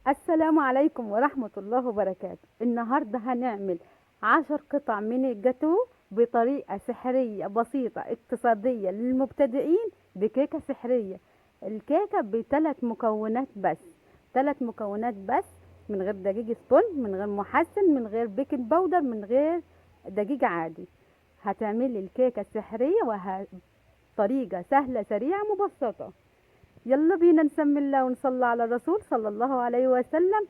السلام عليكم ورحمة الله وبركاته. النهاردة هنعمل 10 قطع من الجاتو بطريقة سحرية بسيطة اقتصادية للمبتدئين بكيكة سحرية. الكيكة بثلاث مكونات بس، ثلاث مكونات بس، من غير دقيق سبون، من غير محسن، من غير بيكنج باودر، من غير دقيق عادي. هتعملي الكيكة السحرية طريقة سهلة سريعة مبسطة. يلا بينا نسمي الله ونصلي على الرسول صلى الله عليه وسلم.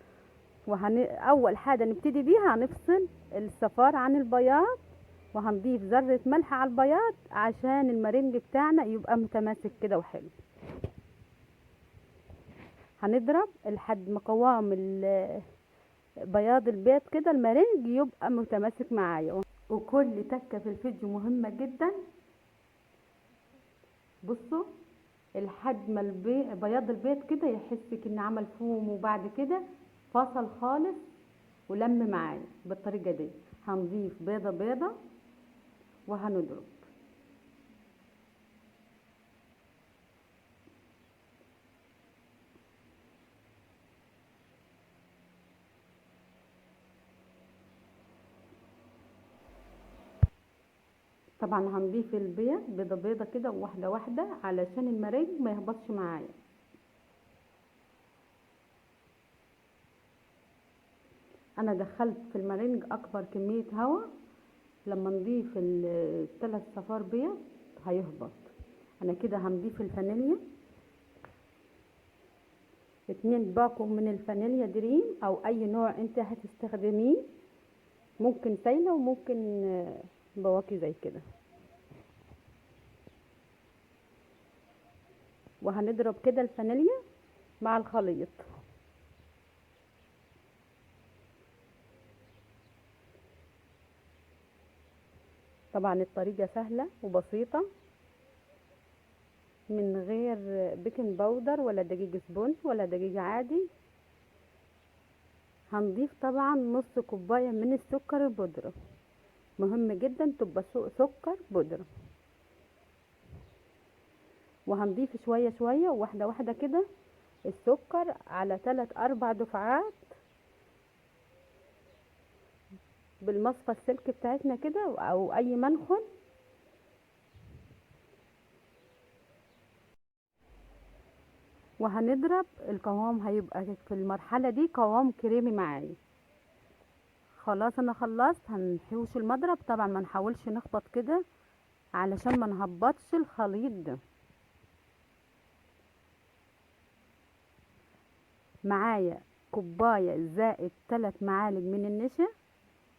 أول حاجة نبتدي بيها هنفصل الصفار عن البياض، وهنضيف ذرة ملح على البياض عشان المارينج بتاعنا يبقى متماسك كده وحلو. هنضرب لحد ما قوام بياض البيض كده المارينج يبقى متماسك معايا. وكل تكة في الفيديو مهمة جدا. بصوا لحد ما بياض البيض كده يحسك ان عمل فوم، وبعد كده فصل خالص ولم معايا بالطريقه دي. هنضيف بيضه بيضه وهنضرب. طبعا هنضيف البيض بيضه بيضه كده واحده واحده علشان المريج ما يهبطش معايا. انا دخلت في المارينج اكبر كميه هواء، لما نضيف الثلاث صفار بيض هيهبط. انا كده هنضيف الفانيليا، 2 باكو من الفانيليا دريم او اي نوع انت هتستخدميه، ممكن سايله وممكن بواكي زي كده. وهنضرب كده الفانيليا مع الخليط. طبعا الطريقة سهلة وبسيطة، من غير بيكنج باودر ولا دقيق سبونج ولا دقيق عادي. هنضيف طبعا نص كوباية من السكر البودرة، مهم جدا تبقى سكر بودرة. وهنضيف شوية شوية واحدة واحدة كده السكر على 3-4 دفعات بالمصفى السلك بتاعتنا كده او اي منخل. وهنضرب القوام، هيبقى في المرحلة دي قوام كريمي معايا. خلاص انا خلصت. هنحوش المضرب، طبعا ما نحاولش نخبط كده علشان ما نهبطش الخليط ده. معايا كوباية زائد 3 معالق من النشا،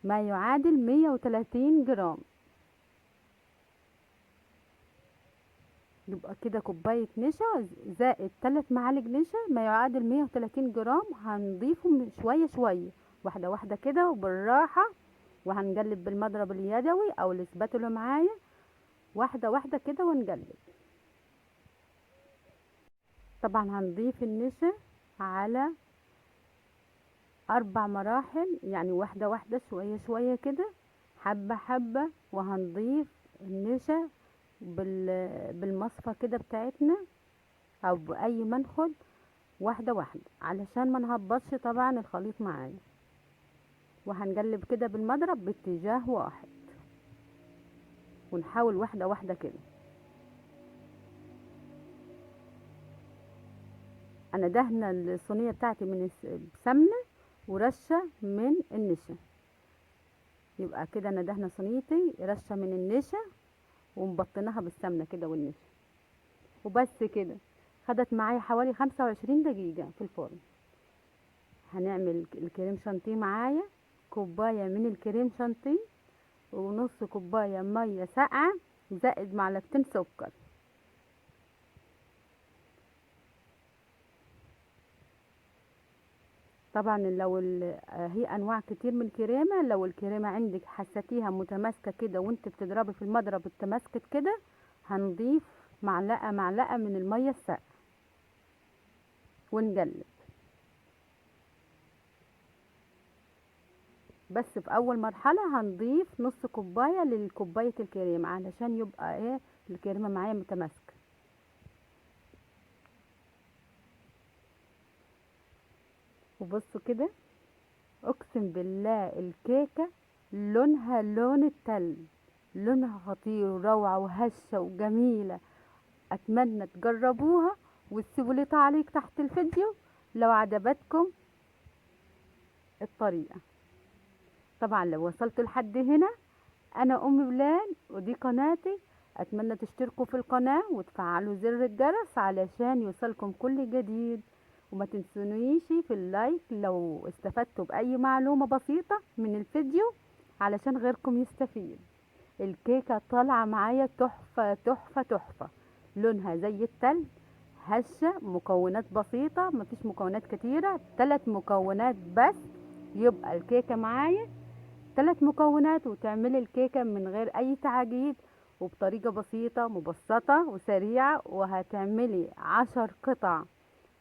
ما يعادل 130 جرام. يبقى كده كوباية نشا زائد 3 معالق نشا ما يعادل 130 جرام. هنضيفهم شوية شوية واحدة واحدة كده وبالراحة، وهنقلب بالمضرب اليدوي او الاسباتولا معايا واحدة واحدة كده ونقلب. طبعا هنضيف النشا على 4 مراحل، يعني واحدة واحدة شوية شوية كده حبة حبة. وهنضيف النشا بالمصفى كده بتاعتنا او باي منخل واحدة واحدة علشان ما نهبطش طبعا الخليط معايا. وهنقلب كده بالمضرب باتجاه واحد ونحاول واحدة واحدة كده. انا دهنة الصينية بتاعتي من بسمنة ورشة من النشا. يبقى كده انا دهنة صينيتي رشة من النشا ومبطناها بالسمنة كده والنشا. وبس كده خدت معايا حوالي 25 دقيقة في الفرن. هنعمل الكريم شانتيه. معايا كوباية من الكريم شانتيه ونص كوباية مية ساقعة زائد معلقتين سكر. طبعا لو هي انواع كتير من الكريمه، لو الكريمه عندك حسيتيها متماسكه كده وانت بتضربي في المضرب اتماسكت كده، هنضيف معلقه معلقه من الميه الساقعه ونقلب. بس في اول مرحله هنضيف نص كوبايه لكوبايه الكريمه علشان يبقى ايه الكريمه معايا متماسكه. وبصوا كده، اقسم بالله الكيكة لونها لون التلج، لونها خطير وروعة وهشة وجميلة. اتمنى تجربوها وتسيبوا لي تعليق تحت الفيديو لو عجبتكم الطريقة. طبعا لو وصلتوا لحد هنا، انا ام بلال ودي قناتي. اتمنى تشتركوا في القناة وتفعلوا زر الجرس علشان يوصلكم كل جديد، وما تنسونيش في اللايك لو استفدتوا باي معلومة بسيطة من الفيديو علشان غيركم يستفيد. الكيكة طالعة معايا تحفة تحفة تحفة، لونها زي التلج، هشة، مكونات بسيطة، مفيش مكونات كتيرة، 3 مكونات بس. يبقى الكيكة معايا 3 مكونات وتعملي الكيكة من غير اي تعجيد وبطريقة بسيطة مبسطة وسريعة، وهتعملي 10 قطع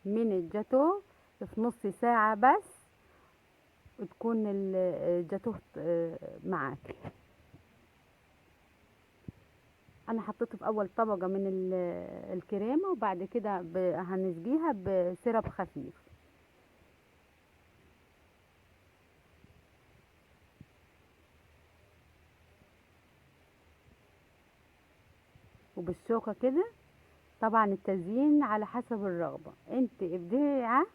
من الجاتو في نص ساعة بس، وتكون الجاتو معاكي. انا حطيته في اول طبقة من الكريمة، وبعد كده هنسقيها بسيرب خفيف. وبالشوكة كده. طبعا التزيين على حسب الرغبة، انت ابدعي.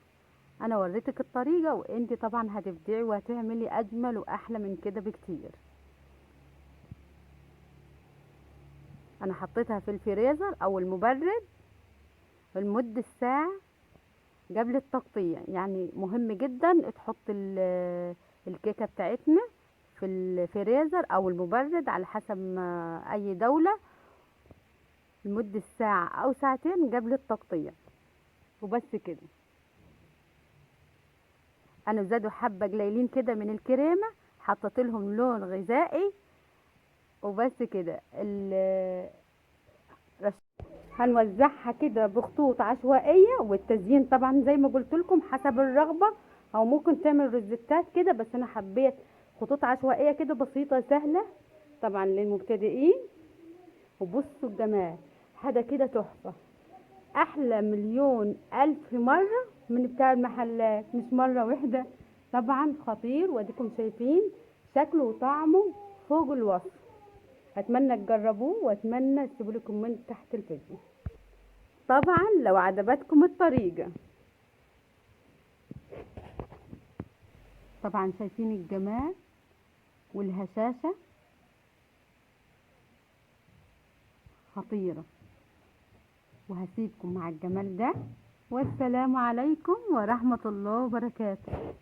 انا وريتك الطريقة وانت طبعا هتبدعي وهتعملي اجمل واحلى من كده بكتير. انا حطيتها في الفريزر او المبرد لمدة ساعة قبل التقطيع. يعني مهم جدا تحط الكيكة بتاعتنا في الفريزر او المبرد على حسب ما اي دولة، لمدة ساعة او ساعتين قبل التقطيع. وبس كده. انا زادوا حبة قليلين كده من الكريمة، حطيت لهم لون غذائي. وبس كده. هنوزعها كده بخطوط عشوائية، والتزيين طبعا زي ما قلت لكم حسب الرغبة، او ممكن تعمل روزيتات كده، بس انا حبيت خطوط عشوائية كده بسيطة سهلة طبعا للمبتدئين. وبصوا الجمال، حاجة كده تحفة، احلى مليون الف مرة من بتاع المحلات، مش مرة واحدة. طبعا خطير، واديكم شايفين شكله وطعمه فوق الوصف. اتمنى تجربوه، واتمنى تسيبوا لي كومنت تحت الفيديو. طبعا لو عجبتكم الطريقة. طبعا شايفين الجمال والهشاشة، خطيرة. وهسيبكم مع الجمال ده، والسلام عليكم ورحمة الله وبركاته.